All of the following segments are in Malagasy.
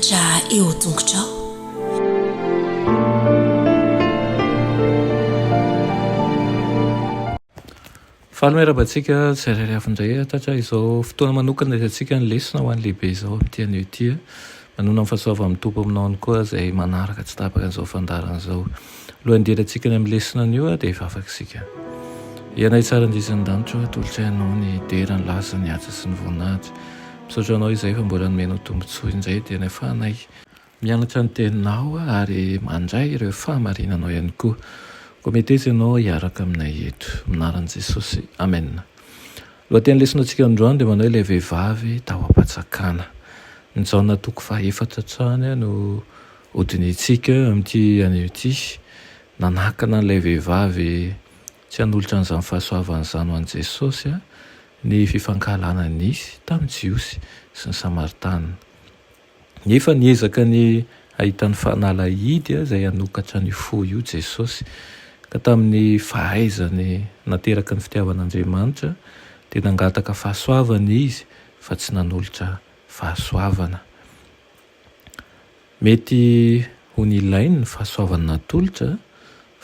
mianatra eo tongotrao. Fahalomerabantsika tsirairay avindray tatra izao fotoana manokana isantsika ny lesona ho an'ny lehibe izao amin'ity tia manona ny fahasoava amin'ny tompo aminao any koa izay manaraka tsy tapaka an'izao fandarana izao. Lohan'indrerantsika ny amin'ny lesona an'io dia efa afaka isika. Ianay tsara indrisan'ny-danitra tolotra ianao ny dera ny lasa ny atsa sy ny voninahitra. Misaotra anao izay fa mbola nomena tombontsoa indray dia ny afanay mianatra ny teninao ary mandray ireo fahamarinanao ihany koa. Koa mety izy ianao hiaraka aminay eto minaran'i Jesosy. Amen. Lohateny lesona antsika androany dia manao ilay vehivavy tao am-patsakana. Ny jaona toko faha-efatra trany no hodinitsika amin'ity anio ity. Nanakana n'ilay vehivavy tsy hanolotra an'izany fahasoavan'izany ho an'i Jesosy ny fifankahalana nisy tamin'ny Jiosy sy ny Samaritana. Nefa niezaka ny ahitany fanalahidy izay hanokatra ny fo io Jesosy. Ka tamin'ny fahaizany nateraka ny fitiavan'Andriamanitra dia nangataka fahasoavana izy fa tsy nanolotra fahasoavana. Mety ho nilainy ny fahasoavana natolotra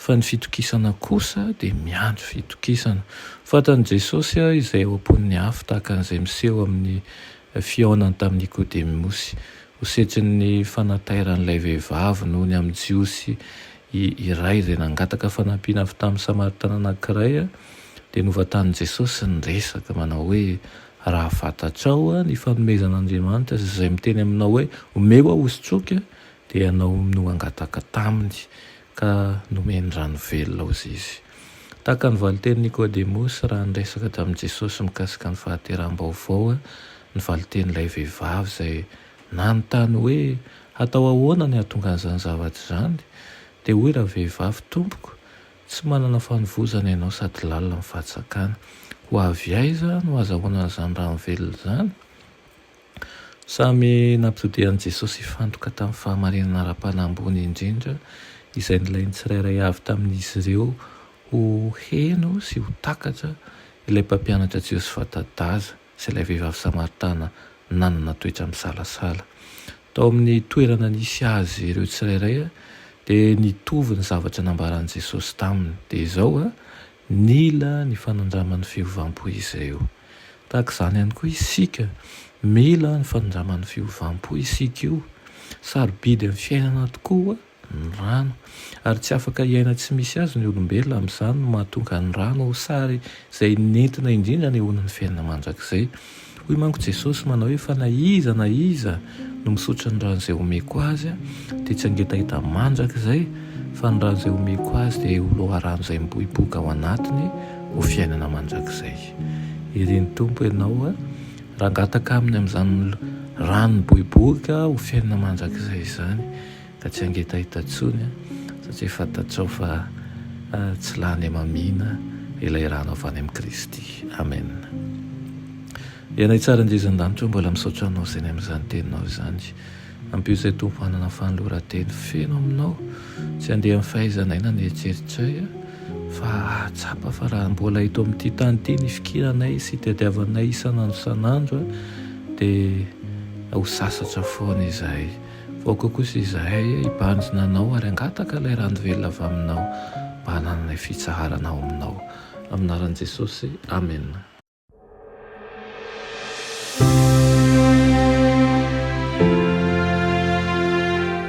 fa ny fitokisana kosa dia miandry fitokisana. Fantan'i Jesosy izay ao am-pon'ny afo tahaka an'izay miseho amin'ny fihaonany tamin'ny Nikodemosy. Ho setrin'ny fanatairan'ilay vehivavy noho ny amin'ny Jiosy iray izay nangataka fanampiana avy tamin'ny Samaritana anankiray dia novatan'i Jesosy niresaka manao hoe raha fantatrao ny fanomezan'Andriamanitra izay miteny aminao hoe omeo aho osotsoka dia ianao no angataka taminy ka nomeny rano velona ozy izy. Tahaka ny valiteny Nikodemosy raha niresaka tamin'i Jesosy mikasika ny fahateram-baovao ny valiten'ilay vehivavy izay nanontany hoe atao ahoana ny hahatonga an'izany zavatra izany. Dia hoe raha vehivavy tompoko tsy manana fanovozana ianao sady lalina amin'ny fahatsakana. Ho avy aiza no azahoana an'izany rano velona izany? Samy nampitodean'i Jesosy ifantoka tamin'ny fahamarinana ara-panambony indrindra izay nilainy tsirairay avy tamin'izy ireo ho heno sy ho takatra ilay mpampianatra Jiosy fanta-daza sy ilay vehivavy Samaritana nanana toetra misalasala. Tao amin'ny toerana nisy azy ireo tsirairay dia nitovy ny zavatra nambaran'i Jesosy taminy. Dia izao nila ny fanandraman'ny fiovam-po izy ireo. Tahaka izany ihany koa isika mila ny fanandraman'ny fiovam-po isika io. Sarobidy amin'ny fiainana tokoa ny rano ary tsy afaka hiaina tsy misy azy ny olombelona amin'izany no mahatonga ny rano ho sary izay nentina indrindra ny ehonan'ny fiainana mandrakizay. Hoy manko Jesosy manao hoe fa na iza no misotra ny rano izay omeko azy dia tsy hangitahita mandrakizay fa ny rano izay omeko azy dia ho loharano izay miboiboka ao anatiny ho fiainana mandrakizay. Ireny tompo ianao raha angataka aminy amin'izany rano miboiboka ho fiainana mandrakizay izany ka tsy hangitahita tsony satria fantatrao fa tsy lany mamina ilay rano avy any amin'ny Kristy. Amen. Ianay tsara indrisan'Andriamanitra mbola misaotra anao izay amin'izany teninao izany. Ampio izay tompo hanana fanoloran-teny feno aminao tsy handeha amin'ny fahaizanay na ny eritreritray fa atsapa fa raha mbola hito amin'ity tany ity ny fikiranay sy tadiavanay isan'andro dia ho sasatra foana izahay. Vaoka kosa izahay hibanjina anao ary angataka ilay rano velona avy aminao mba hananay fitsaharanao aminao. Aminaran'i Jesosy. Amen.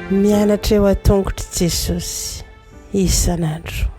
Mianatra eo an-tongotry Jesosy isan'andro.